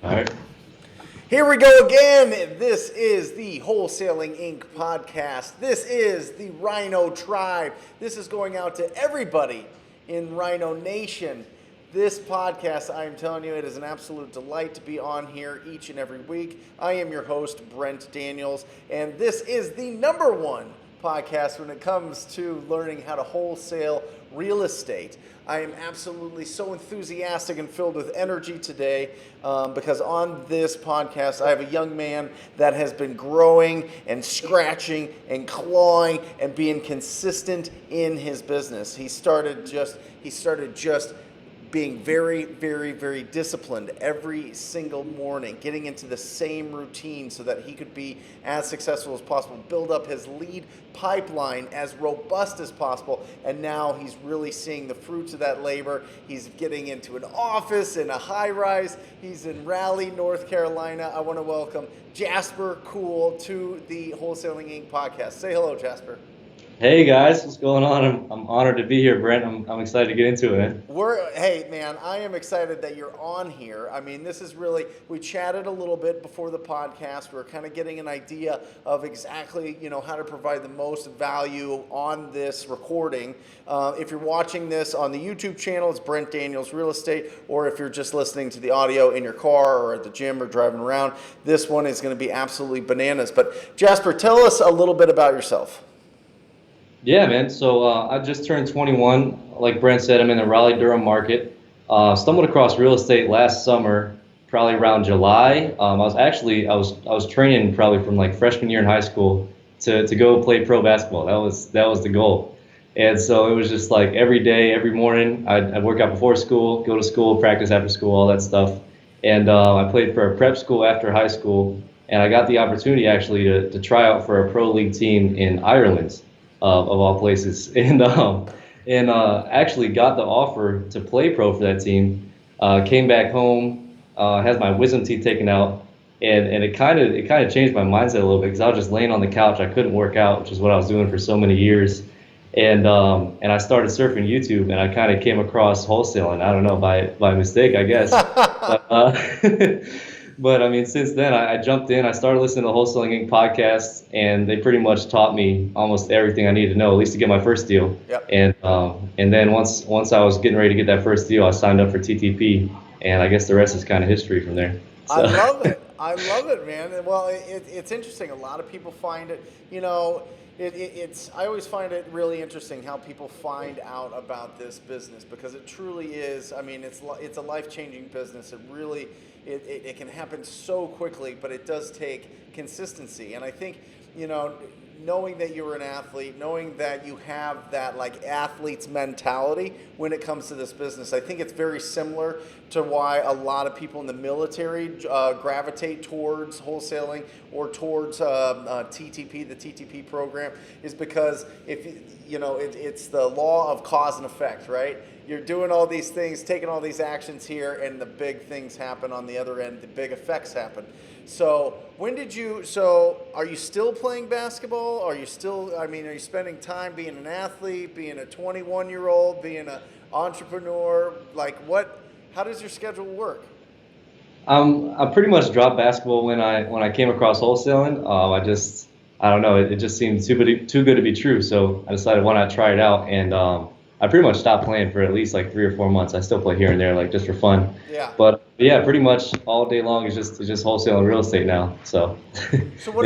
All right. Here we go again. This is the Wholesaling Inc. podcast. This is the Rhino Tribe. This is going out to everybody in Rhino Nation. This podcast, I am telling you, it is an absolute delight to be on here each and every week. I am your host, Brent Daniels, and this is the number one podcast when it comes to learning how to wholesale real estate. I am absolutely so enthusiastic and filled with energy today because on this podcast I have a young man that has been growing and scratching and clawing and being consistent in his business. He started just being very, very, very disciplined every single morning, getting into the same routine so that he could be as successful as possible, build up his lead pipeline as robust as possible, and now he's really seeing the fruits of that labor. He's getting into an office in a high-rise. He's in Raleigh, North Carolina. I want to welcome Jasper Cool to the Wholesaling Inc. podcast. Say hello, Jasper. Hey guys, what's going on? I'm honored to be here, Brent. I'm excited to get into it, man. Hey man, I am excited that you're on here. I mean, this is really, we chatted a little bit before the podcast. We're kind of getting an idea of exactly, how to provide the most value on this recording. If you're watching this on the YouTube channel, it's Brent Daniels Real Estate, or if you're just listening to the audio in your car or at the gym or driving around, this one is going to be absolutely bananas. But Jasper, tell us a little bit about yourself. Yeah, man. So I just turned 21. Like Brent said, I'm in the Raleigh-Durham market. Stumbled across real estate last summer, probably around July. I was training probably from like freshman year in high school to go play pro basketball. That was the goal. And so it was just like every day, every morning, I'd work out before school, go to school, practice after school, all that stuff. And I played for a prep school after high school, and I got the opportunity actually to try out for a pro league team in Ireland. Of all places, and actually got the offer to play pro for that team. Came back home, has my wisdom teeth taken out, and it kind of changed my mindset a little bit because I was just laying on the couch. I couldn't work out, which is what I was doing for so many years, and I started surfing YouTube, and I kind of came across wholesaling. I don't know, by mistake, I guess. But I mean, since then, I jumped in. I started listening to Wholesaling Inc. podcasts, and they pretty much taught me almost everything I needed to know, at least to get my first deal. Yep. And then once I was getting ready to get that first deal, I signed up for TTP, and I guess the rest is kind of history from there. So. I love it, man. Well, it's interesting. A lot of people find it, I always find it really interesting how people find out about this business because it truly is. I mean, it's a life-changing business. It really it can happen so quickly, but it does take consistency. And I think knowing that you're an athlete, knowing that you have that like athlete's mentality when it comes to this business, I think it's very similar to why a lot of people in the military gravitate towards wholesaling or towards TTP, the TTP program, is because it's the law of cause and effect, right? You're doing all these things, taking all these actions here, and the big things happen on the other end. The big effects happen. So are you still playing basketball? Are you spending time being an athlete, being a 21-year-old, being an entrepreneur? How does your schedule work? I pretty much dropped basketball when I came across wholesaling. I don't know, it just seemed too good to be true. So I decided why not try it out, and I pretty much stopped playing for at least like 3 or 4 months. I still play here and there, like just for fun. Yeah. But yeah, pretty much all day long is just wholesaling real estate now. So. So what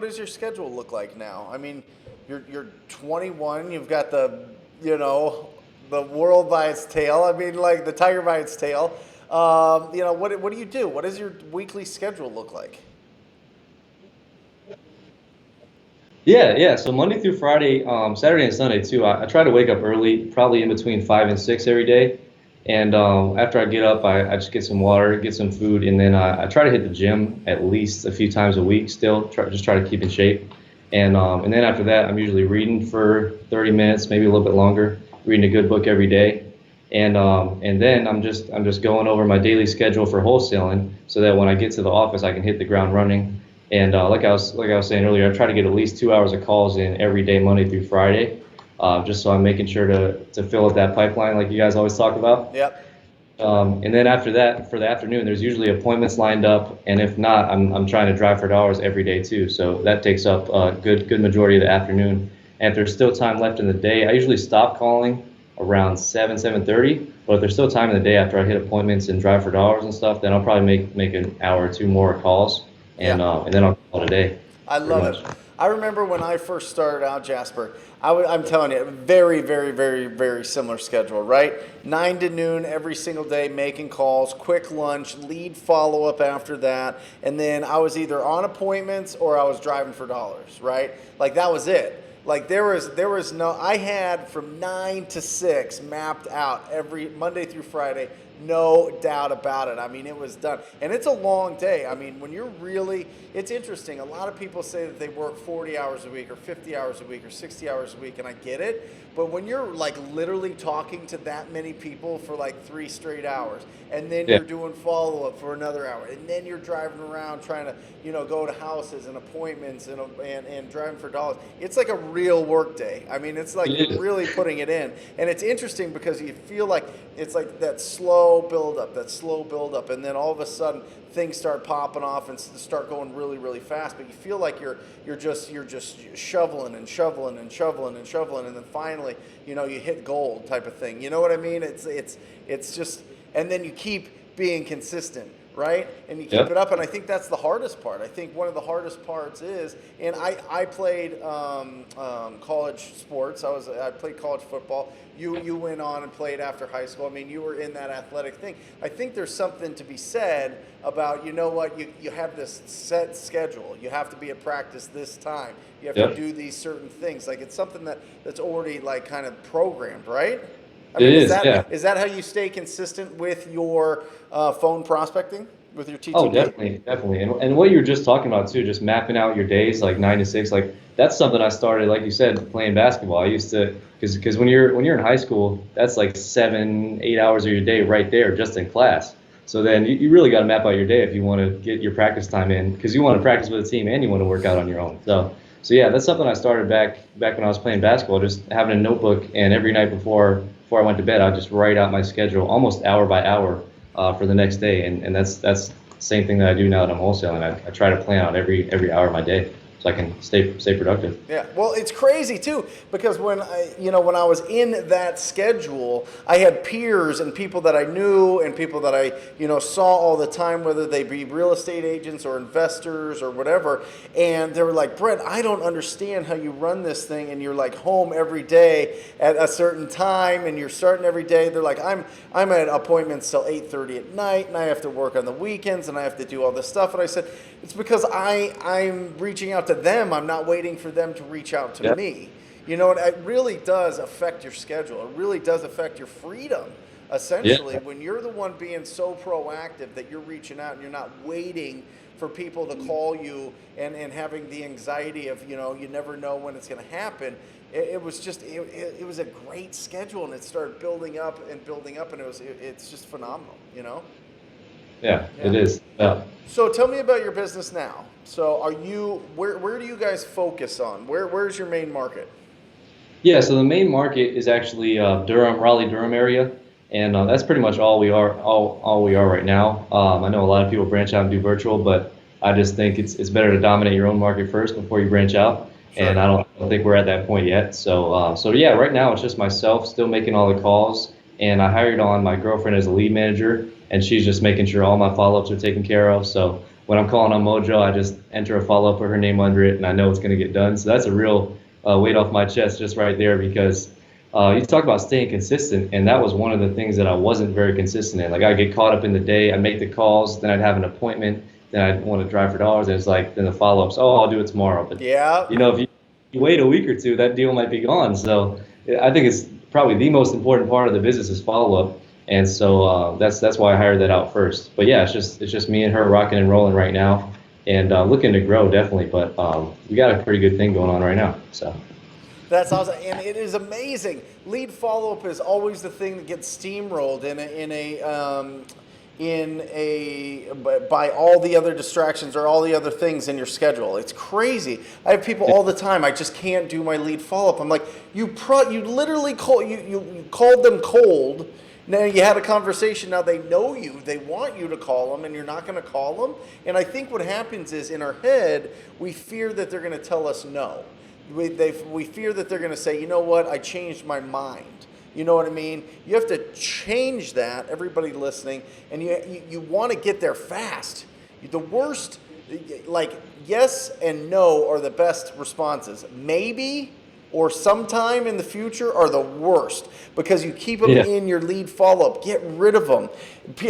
does your schedule look like now? I mean, you're 21. You've got the world by its tail. I mean, like the tiger by its tail. What do you do? What does your weekly schedule look like? Yeah. So Monday through Friday, Saturday and Sunday too. I try to wake up early, probably in between 5 and 6 every day. And after I get up, I just get some water, get some food, and then I try to hit the gym at least a few times a week. Still, try to keep in shape. And then after that, I'm usually reading for 30 minutes, maybe a little bit longer. Reading a good book every day. And then I'm just going over my daily schedule for wholesaling, so that when I get to the office, I can hit the ground running. And like I was saying earlier, I try to get at least 2 hours of calls in every day, Monday through Friday, just so I'm making sure to fill up that pipeline like you guys always talk about. Yep. And then after that, for the afternoon, there's usually appointments lined up, and if not, I'm trying to drive for dollars every day too. So that takes up a good majority of the afternoon. And if there's still time left in the day, I usually stop calling around 7:30. But if there's still time in the day after I hit appointments and drive for dollars and stuff, then I'll probably make an hour or two more calls, Yeah. and then I'll call it a day, I pretty love much. it. I remember when I first started out, Jasper. I'm telling you, very, very, very, very similar schedule, right? 9 to noon every single day, making calls, quick lunch, lead follow up after that, and then I was either on appointments or I was driving for dollars, right? Like that was it. Like there was no. I had from 9 to 6 mapped out every Monday through Friday. No doubt about it. I mean, it was done. And it's a long day. I mean, when you're really, it's interesting. A lot of people say that they work 40 hours a week or 50 hours a week or 60 hours a week, and I get it. But when you're like literally talking to that many people for like 3 straight hours, and then Yeah, you're doing follow up for another hour, and then you're driving around trying to, go to houses and appointments and driving for dollars, it's like a real work day. I mean, it's like it you're is. really putting it in. And it's interesting because you feel like it's like that slow build up, and then all of a sudden things start popping off and start going really, really fast. But you feel like you're just shoveling and shoveling and shoveling and shoveling, and then finally, you hit gold type of thing. You know what I mean? It's just, and then you keep being consistent, right? And you keep Yep. it up, and I think that's the hardest part. I think one of the hardest parts is, and I played college sports. I played college football. You went on and played after high school. I mean, you were in that athletic thing. I think there's something to be said about, you have this set schedule. You have to be at practice this time. You have to Yep. do these certain things. Like it's something that's already like kind of programmed, right? I It mean, is is. that Yeah. is that how you stay consistent with your phone prospecting, with your Oh, TTP? definitely, definitely. And what you were just talking about too, just mapping out your days like 9 to 6, like that's something I started, like you said, playing basketball. I used to, because when you're in high school, that's like 7, 8 hours of your day right there just in class. So then you really got to map out your day if you want to get your practice time in, because you want to practice with a team and you want to work out on your own. So yeah, that's something I started back when I was playing basketball, just having a notebook, and every night before I went to bed, I'd just write out my schedule almost hour by hour for the next day, and that's the same thing that I do now that I'm wholesaling. I try to plan out every hour of my day so I can stay productive. Yeah, well, it's crazy too because when I was in that schedule, I had peers and people that I knew and people that I saw all the time, whether they be real estate agents or investors or whatever, and they were like, Brent, I don't understand how you run this thing, and you're like home every day at a certain time, and you're starting every day. They're like, I'm at appointments till 8:30 at night, and I have to work on the weekends, and I have to do all this stuff, and I said, it's because I'm reaching out to them. I'm not waiting for them to reach out to Yeah. me. And it really does affect your schedule. It really does affect your freedom, Yeah. essentially, when you're the one being so proactive that you're reaching out and you're not waiting for people to call you and having the anxiety of, you never know when it's going to happen. It was just, it was a great schedule, and it started building up and building up, and it's just phenomenal. Yeah, Yeah. it is. Yeah. So tell me about your business now. So where do you guys focus on? Where's your main market? Yeah, so the main market is actually Durham, Raleigh, Durham area, and that's pretty much all we are right now. I know a lot of people branch out and do virtual, but I just think it's better to dominate your own market first before you branch out, and Sure. I don't think we're at that point yet. So yeah, right now it's just myself still making all the calls, and I hired on my girlfriend as a lead manager, and she's just making sure all my follow-ups are taken care of. So when I'm calling on Mojo, I just enter a follow-up with her name under it, and I know it's going to get done. So that's a real weight off my chest just right there, because you talk about staying consistent, and that was one of the things that I wasn't very consistent in. Like I'd get caught up in the day, I'd make the calls, then I'd have an appointment, then I'd want to drive for dollars, and it's like then the follow-ups, oh, I'll do it tomorrow. But Yeah. if you wait a week or two, that deal might be gone. So I think it's probably the most important part of the business is follow-up, and so that's why I hired that out first. But yeah, it's just me and her rocking and rolling right now, and looking to grow definitely. But we got a pretty good thing going on right now. So. That's awesome, and it is amazing. Lead follow up is always the thing that gets steamrolled by all the other distractions or all the other things in your schedule. It's crazy. I have people all the time. I just can't do my lead follow up. I'm like, you literally called them cold. Now you had a conversation. Now they know you. They want you to call them, and you're not going to call them. And I think what happens is in our head, we fear that they're going to tell us no. We fear that they're going to say, you know what, I changed my mind. You know what I mean? You have to change that, everybody listening, and you want to get there fast. The worst, like yes and no are the best responses. Maybe or sometime in the future are the worst because you keep them in your lead follow-up. Get rid of them.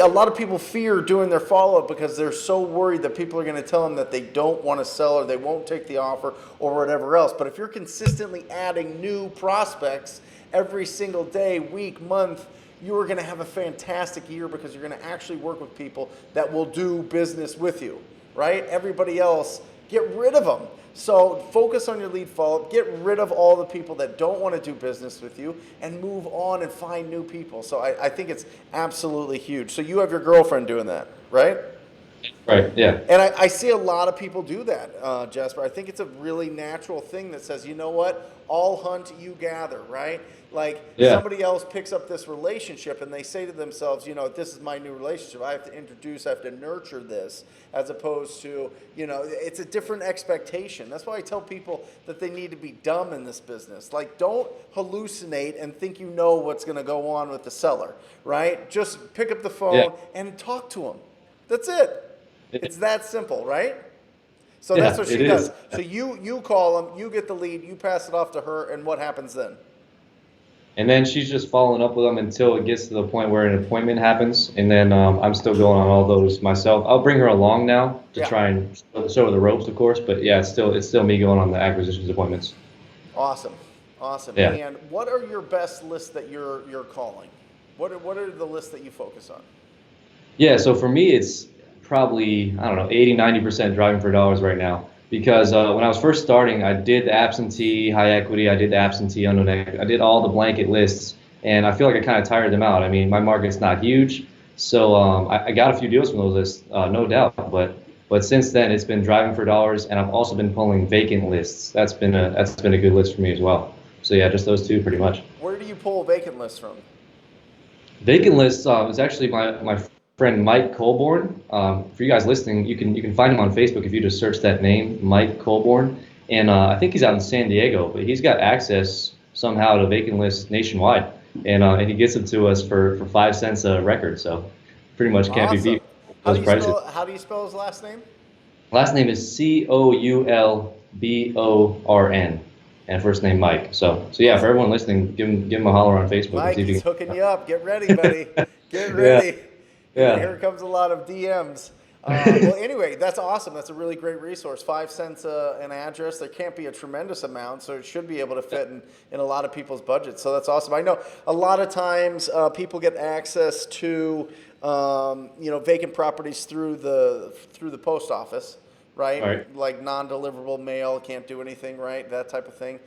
A lot of people fear doing their follow-up because they're so worried that people are going to tell them that they don't want to sell or they won't take the offer or whatever else. But if you're consistently adding new prospects every single day, week, month, you are going to have a fantastic year because you're going to actually work with people that will do business with you, right? Everybody else, get rid of them. So focus on your lead follow-up, get rid of all the people that don't want to do business with you, and move on and find new people. So I think it's absolutely huge. So you have your girlfriend doing that, right? Right, yeah. And I see a lot of people do that, Jasper. I think it's a really natural thing that says, you know what, all hunt, you gather, right? Like somebody else picks up this relationship and they say to themselves, you know, this is my new relationship. I have to introduce, I have to nurture this, as opposed to, you know, it's a different expectation. That's why I tell people that they need to be dumb in this business. Like, don't hallucinate and think you know what's going to go on with the seller, right? Just pick up the phone and talk to them. That's it. It's that simple, right? So that's what she does. So you call them, you get the lead, you pass it off to her, and what happens then? And then she's just following up with them until it gets to the point where an appointment happens. And then I'm still going on all those myself. I'll bring her along now to try and show her the ropes, of course. But yeah, it's still me going on the acquisitions appointments. Awesome. Yeah. And what are your best lists that you're calling? What are the lists that you focus on? Yeah, so for me, it's probably, I don't know, 80-90% driving for dollars right now. Because when I was first starting, I did the absentee high equity, I did the absentee unknown equity, I did all the blanket lists, and I feel like I kind of tired them out. I mean, my market's not huge, so I got a few deals from those lists, no doubt. But since then, it's been driving for dollars, and I've also been pulling vacant lists. That's been a good list for me as well. So yeah, just those two pretty much. Where do you pull vacant lists from? Vacant lists is actually my friend Mike Colborn. For you guys listening, you can find him on Facebook if you just search that name, Mike Colborn. And I think he's out in San Diego, but he's got access somehow to vacant lists nationwide, and he gets them to us for 5 cents a record. So pretty much can't be beat. How do you spell his last name? Last name is Coulborn, and first name Mike. So yeah, for everyone listening, give him a holler on Facebook. Mike, he's hooking you up. Get ready, buddy. Get ready. Yeah. Here comes a lot of DMs. Well, anyway, that's awesome. That's a really great resource. 5 cents an address. There can't be a tremendous amount, so it should be able to fit in a lot of people's budgets. So that's awesome. I know a lot of times people get access to vacant properties through the post office, right? Like non-deliverable mail, can't do anything, right? That type of thing.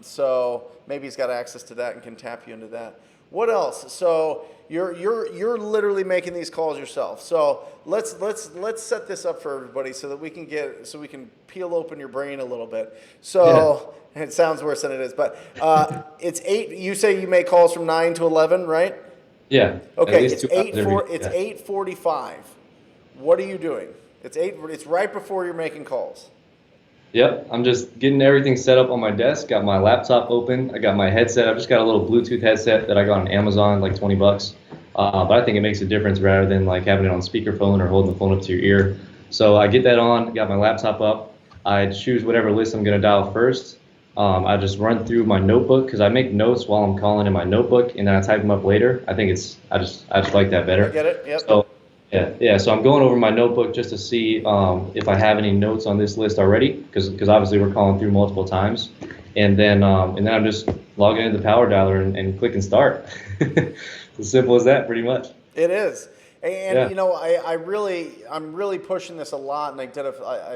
So maybe he's got access to that and can tap you into that. What else? So you're literally making these calls yourself. So let's set this up for everybody so that we can peel open your brain a little bit. So it sounds worse than it is, but it's 8. You say you make calls from 9 to 11, right? Yeah. Okay. It's 8:45. What are you doing? It's right before you're making calls. Yep, I'm just getting everything set up on my desk. Got my laptop open. I got my headset. I've just got a little Bluetooth headset that I got on Amazon, like $20. But I think it makes a difference rather than like having it on speakerphone or holding the phone up to your ear. So I get that on. Got my laptop up. I choose whatever list I'm gonna dial first. I just run through my notebook because I make notes while I'm calling in my notebook, and then I type them up later. I think I just like that better. I get it. Yep. So, yeah. So I'm going over my notebook just to see if I have any notes on this list already, because obviously we're calling through multiple times, and then I'm just logging into the power dialer and clicking start. It's as simple as that, pretty much. It is, and I'm really pushing this a lot, and I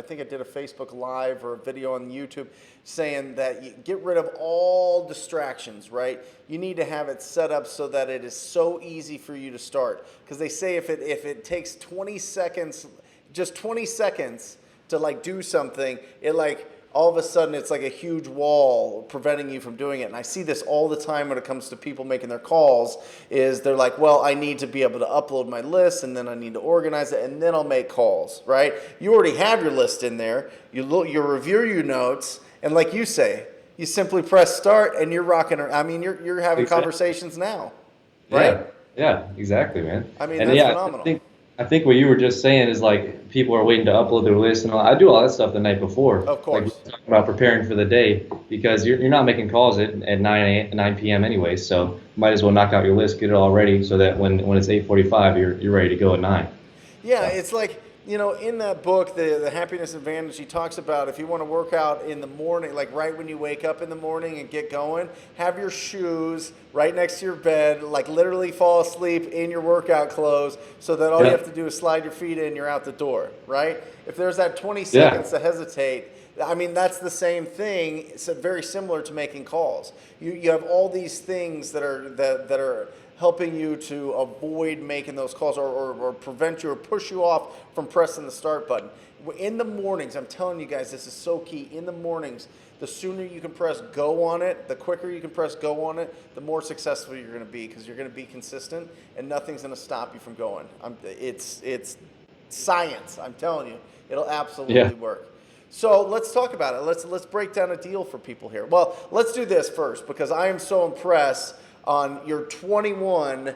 think I did a Facebook Live or a video on YouTube saying that you get rid of all distractions, right? You need to have it set up so that it is so easy for you to start. Because they say if it takes 20 seconds, just 20 seconds to like do something, it like all of a sudden it's like a huge wall preventing you from doing it. And I see this all the time when it comes to people making their calls, is they're like, well, I need to be able to upload my list, and then I need to organize it, and then I'll make calls, right? You already have your list in there. You review your notes, and like you say, you simply press start and you're rocking. I mean, you're having Exactly. conversations now, right? Yeah, yeah, exactly, man. I mean, And that's yeah, phenomenal. I think what you were just saying is like people are waiting to upload their list and all. I do all that stuff the night before, Of like we course. were talking about preparing for the day, because you're not making calls at 9 p.m. anyway, so might as well knock out your list, get it all ready, so that when it's 8:45, you're ready to go at 9. Yeah, So it's like, in that book, the Happiness Advantage, he talks about if you want to work out in the morning, like right when you wake up in the morning and get going, have your shoes right next to your bed, like literally fall asleep in your workout clothes, so that all you yeah, have to do is slide your feet in, you're out the door, right? If there's that 20 yeah, seconds to hesitate, I mean, that's the same thing. It's very similar to making calls. You have all these things that are helping you to avoid making those calls, or prevent you or push you off from pressing the start button. In the mornings, I'm telling you guys, this is so key. In the mornings, the sooner you can press go on it, the quicker you can press go on it, the more successful you're going to be, because you're going to be consistent and nothing's going to stop you from going. It's science. I'm telling you, it'll yeah. absolutely work. So let's talk about it. Let's break down a deal for people here. Well, let's do this first, because I am so impressed on your 21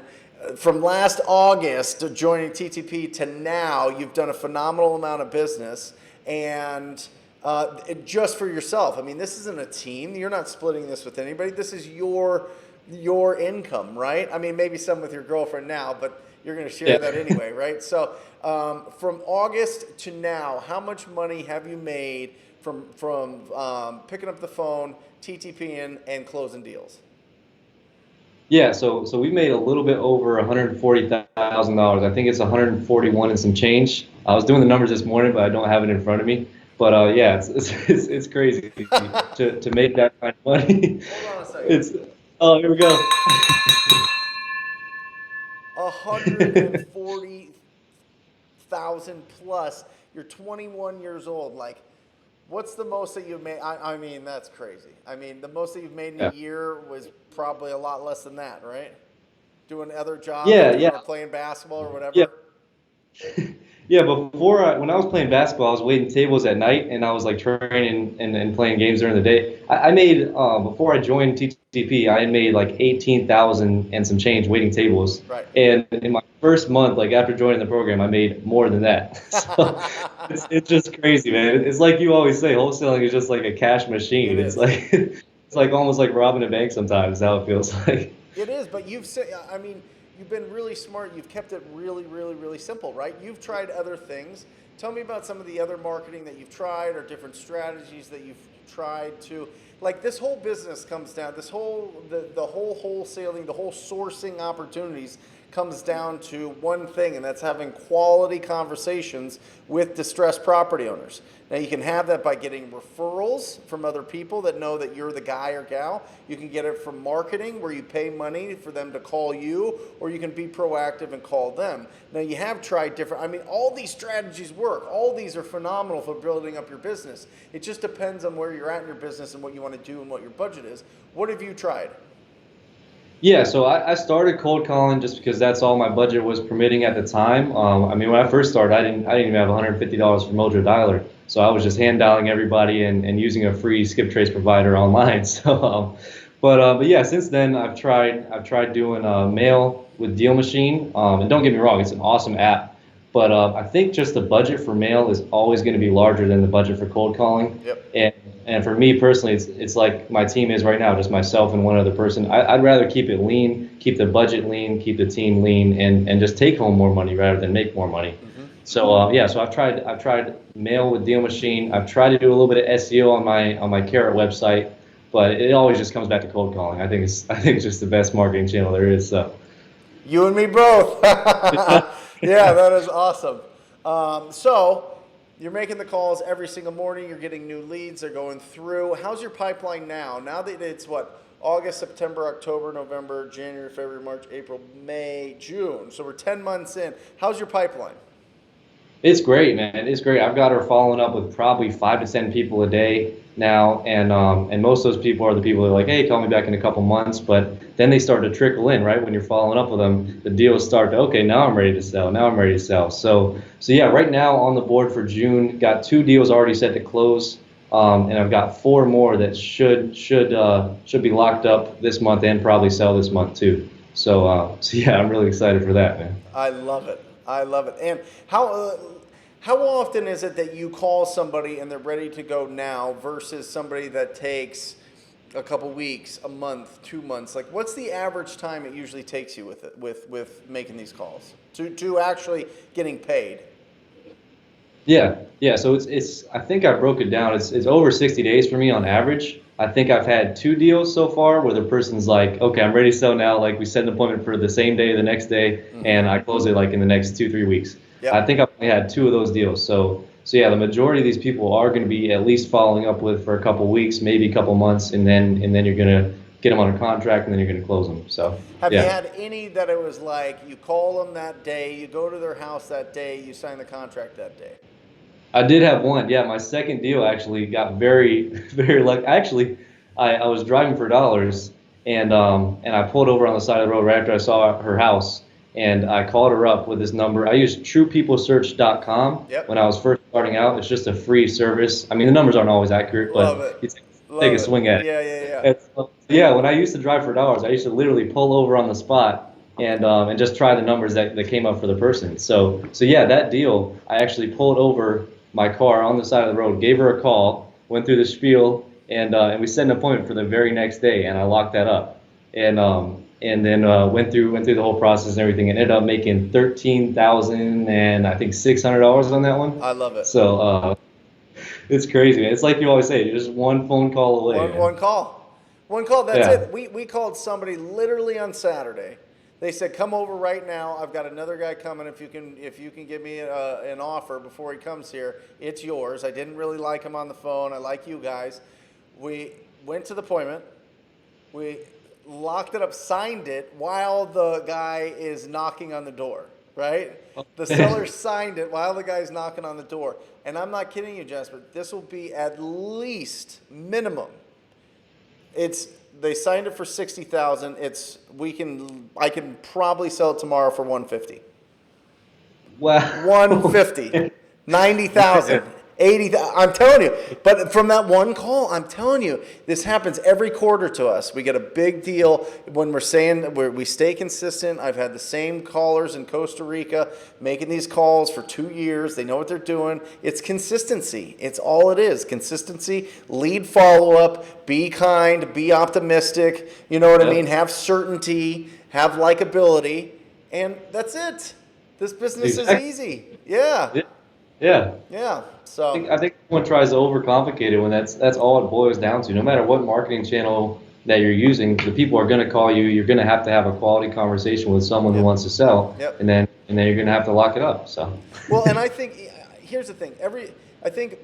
from last August joining TTP to now. You've done a phenomenal amount of business, and just for yourself. I mean, this isn't a team. You're not splitting this with anybody. This is your income, right? I mean, maybe some with your girlfriend now, but you're going to share Yeah. that anyway, right? So from August to now, how much money have you made from picking up the phone, TTPing, and closing deals? Yeah, so we made a little bit over $140,000. I think it's 141 and some change. I was doing the numbers this morning, but I don't have it in front of me. But yeah, it's crazy to make that kind of money. Hold on a second. It's oh, here we go. 140,000 plus. You're 21 years old. Like, what's the most that you've made? I mean, that's crazy. I mean, the most that you've made in Yeah, a year was probably a lot less than that, right? Doing other jobs or yeah, doing yeah, or playing basketball or yeah. whatever. Yeah, when I was playing basketball, I was waiting tables at night, and I was like training and playing games during the day. I made before I joined TTP, I had made like 18,000 and some change waiting tables, Right. and in my first month, like after joining the program, I made more than that. So it's just crazy, man. It's like you always say, wholesaling is just like a cash It machine. It's is. like it's like almost like robbing a bank sometimes. How it feels like. It is, but you've said, I mean, you've been really smart. You've kept it really, really, really simple, right? You've tried other things. Tell me about some of the other marketing that you've tried, or different strategies that you've tried to, like, this whole business comes down, the whole wholesaling, the whole sourcing opportunities comes down to one thing, and that's having quality conversations with distressed property owners. Now, you can have that by getting referrals from other people that know that you're the guy or gal. You can get it from marketing, where you pay money for them to call you, or you can be proactive and call them. Now, you have tried different, I mean, all these strategies work. All these are phenomenal for building up your business. It just depends on where you're at in your business and what you want to do and what your budget is. What have you tried? Yeah, so I started cold calling just because that's all my budget was permitting at the time. I mean, when I first started, I didn't even have $150 for Mojo Dialer, so I was just hand dialing everybody and using a free skip trace provider online. So, but yeah, since then I've tried doing mail with Deal Machine, and don't get me wrong, it's an awesome app, but I think just the budget for mail is always going to be larger than the budget for cold calling, Yep. and for me personally, it's like my team is right now, just myself and one other person. I'd rather keep it lean, keep the budget lean, keep the team lean, and just take home more money rather than make more money. So yeah, so I've tried mail with Deal Machine. I've tried to do a little bit of SEO on my Carrot website, but it always just comes back to cold calling. I think it's just the best marketing channel there is. So You and me both. Yeah, that is awesome. So you're making the calls every single morning. You're getting new leads. They're going through. How's your pipeline now? Now that it's what? August, September, October, November, January, February, March, April, May, June. So we're 10 months in. How's your pipeline? It's great, man. It's great. I've got her following up with probably 5 to 10 people a day now, and most of those people are the people that are like, hey, call me back in a couple months. But then they start to trickle in, right? When you're following up with them, the deals start to, okay, now I'm ready to sell. Now I'm ready to sell. So yeah, right now on the board for June, got 2 deals already set to close, and I've got 4 more that should be locked up this month and probably sell this month too. So yeah, I'm really excited for that, man. I love it. I love it. And how often is it that you call somebody and they're ready to go now versus somebody that takes a couple weeks, a month, 2 months? Like, what's the average time it usually takes you with it, with making these calls to actually getting paid? Yeah, yeah. So it's I think I broke it down. It's over 60 days for me on average. I think I've had 2 deals so far where the person's like, okay, I'm ready to sell now. Like we set an appointment for the same day, the next day, and I close it like in the next 2, 3 weeks. I Yep. think I've only had 2 of those deals. So yeah, the majority of these people are going to be at least following up with for a couple weeks, maybe a couple months, and then you're gonna get them under contract, and then you're gonna close them. So Have you yeah. had any that it was like you call them that day, you go to their house that day, you sign the contract that day? I did have one. Yeah, my second deal actually got very, very lucky. Actually, I was driving for dollars, and I pulled over on the side of the road right after I saw her house, and I called her up with this number. I used TruePeopleSearch.com Yep. when I was first starting out. It's just a free service. I mean, the numbers aren't always accurate, Love but it. you take a Love it. swing at it. Yeah, yeah, yeah. Yeah, when I used to drive for dollars, I used to literally pull over on the spot and just try the numbers that came up for the person. So yeah, that deal, I actually pulled over my car on the side of the road, gave her a call, went through the spiel, and we set an appointment for the very next day, and I locked that up, and then went through the whole process and everything, and ended up making 13,000 and I think $600 on that one. I love it. So it's crazy, man. It's like you always say, you're just one phone call away, One man. one call. One call, that's Yeah. it. We called somebody literally on Saturday. They said, "Come over right now. I've got another guy coming. If you can give me an offer before he comes here, it's yours." I didn't really like him on the phone. I like you guys. We went to the appointment. We locked it up, signed it while the guy is knocking on the door, right? The seller signed it while the guy's knocking on the door. And I'm not kidding you, Jasper. This will be at least minimum. It's they signed it for 60,000. I can probably sell it tomorrow for 150. Wow. 150, 90,000, 80,000. I'm telling you. But from that one call, I'm telling you, this happens every quarter to us. We get a big deal when we're saying we stay consistent. I've had the same callers in Costa Rica making these calls for 2 years. They know what they're doing. It's consistency. It's all it is. Consistency, lead follow up, be kind, be optimistic. You know what I mean? Yep. Have certainty, have likability, and that's it. This business is Exactly. easy. Yeah. Yeah. Yeah. Yeah. I think everyone tries to overcomplicate it when that's all it boils down to. No matter what marketing channel that you're using, the people are going to call you. You're going to have a quality conversation with someone who Yep. wants to sell, Yep. and then you're going to have to lock it up. So Well, and I think here's the thing. I think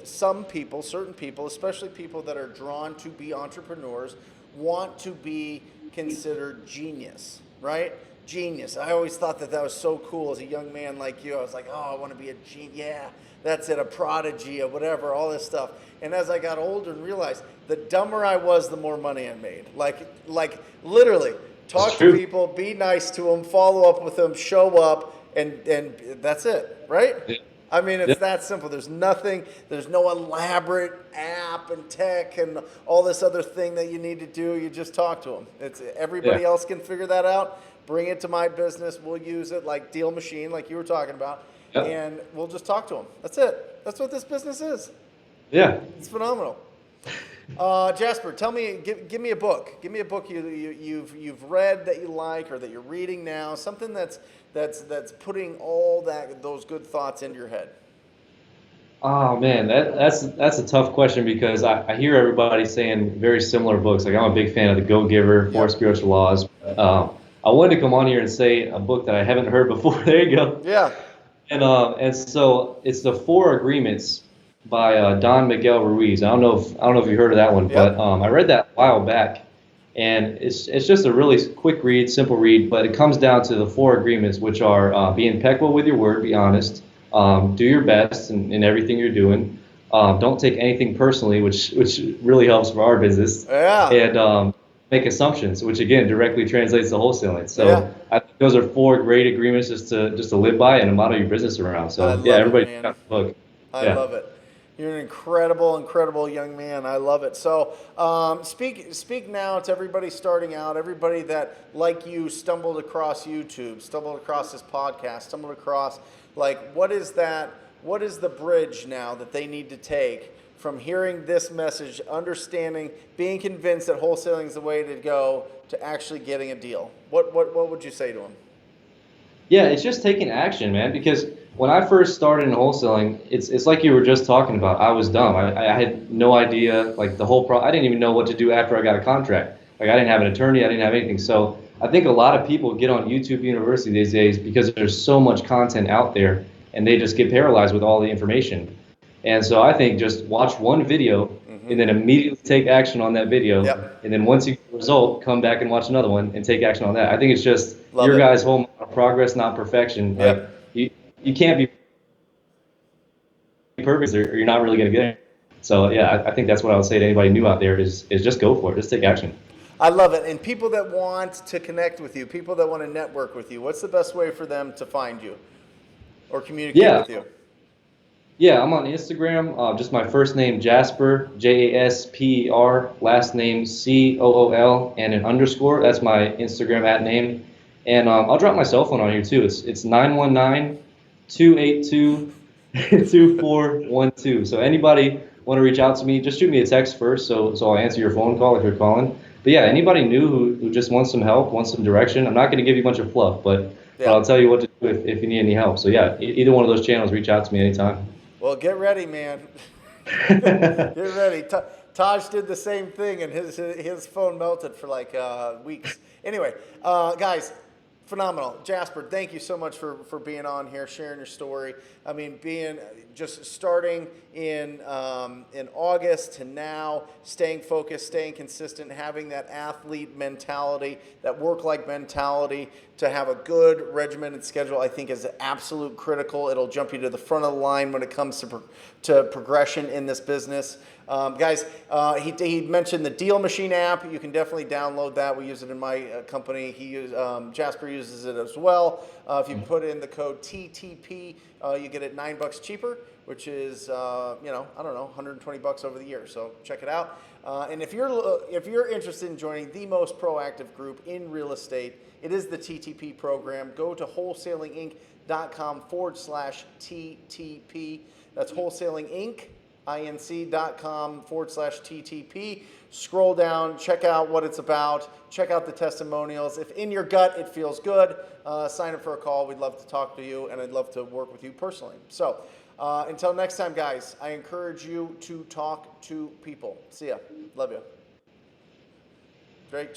some people, certain people, especially people that are drawn to be entrepreneurs, want to be considered genius, right? Genius. I always thought that was so cool as a young man like you. I was like, oh, I want to be a genius. Yeah, that's it, a prodigy, or whatever, all this stuff. And as I got older and realized, the dumber I was, the more money I made. Like literally, talk it's to true. people, be nice to them, follow up with them, show up, and that's it, right? Yeah. I mean, Yeah. it's that simple. There's no elaborate app and tech and all this other thing that you need to do. You just talk to them. Everybody Yeah. else can figure that out. Bring it to my business. We'll use it like Deal Machine, like you were talking about, Yep. and we'll just talk to them. That's it. That's what this business is. Yeah. It's phenomenal. Jasper, tell me, give me a book. Give me a book you've read that you like or that you're reading now. Something that's putting all those good thoughts into your head. Oh man, that's a tough question because I hear everybody saying very similar books. Like I'm a big fan of The Go Giver, Four Yep. Spiritual Laws. I wanted to come on here and say a book that I haven't heard before. There you go. Yeah. And so it's the Four Agreements by Don Miguel Ruiz. I don't know if you heard of that one, Yep. but I read that a while back, and it's just a really quick read, simple read. But it comes down to the four agreements, which are be impeccable with your word, be honest, Do your best in everything you're doing. Don't take anything personally, which really helps for our business, Yeah. and make assumptions, which again directly translates to wholesaling. Yeah. So I think those are four great agreements just to live by and to model your business around. I So yeah, love it, everybody man. got the book. I Yeah. love it. You're an incredible, incredible young man. I love it. So, speak now to everybody starting out, everybody that, like you, stumbled across YouTube, stumbled across this podcast, stumbled across, like, what is that? What is the bridge now that they need to take from hearing this message, understanding, being convinced that wholesaling is the way to go, to actually getting a deal? What would you say to them? Yeah, it's just taking action, man. Because when I first started in wholesaling, it's like you were just talking about. I was dumb. I had no idea, like the whole I didn't even know what to do after I got a contract. Like I didn't have an attorney. I didn't have anything. So I think a lot of people get on YouTube University these days because there's so much content out there, and they just get paralyzed with all the information. And so I think just watch one video Mm-hmm. and then immediately take action on that video. Yep. And then once you get the result, come back and watch another one and take action on that. I think it's just Love your it. guys' whole motto, progress, not perfection. Like Yep. you can't be perfect or you're not really going to get it. So yeah, I think that's what I would say to anybody new out there is just go for it. Just take action. I love it. And people that want to connect with you, people that want to network with you, what's the best way for them to find you or communicate Yeah, with you? yeah. I'm on Instagram. Just my first name Jasper, Jasper, last name Cool, and an underscore. That's my Instagram at name. And I'll drop my cell phone on here too. It's 919-282-2412. So anybody want to reach out to me, just shoot me a text first, so I'll answer your phone call if you're calling. But yeah, anybody new who just wants some help, wants some direction, I'm not going to give you a bunch of fluff, but Yeah. I'll tell you what to do if you need any help. So yeah, either one of those channels, reach out to me anytime. Well, get ready, man. Get ready. Taj did the same thing, and his phone melted for like weeks. Anyway, guys, phenomenal. Jasper, thank you so much for being on here, sharing your story. I mean, being just starting in August to now, staying focused, staying consistent, having that athlete mentality, that work-like mentality, to have a good regimented schedule, I think is absolute critical. It'll jump you to the front of the line when it comes to progression in this business. Guys, he mentioned the Deal Machine app. You can definitely download that. We use it in my company. Jasper uses it as well. If you put in the code TTP, you get it $9 cheaper, which is I don't know, 120 bucks over the year. So check it out. And if you're interested in joining the most proactive group in real estate, it is the TTP program. Go to wholesalinginc.com/TTP. That's wholesalinginc.com/TTP. Scroll down, check out what it's about, check out the testimonials. If in your gut it feels good, sign up for a call. We'd love to talk to you, and I'd love to work with you personally. So until next time, guys, I encourage you to talk to people. See ya. Love you. Great job.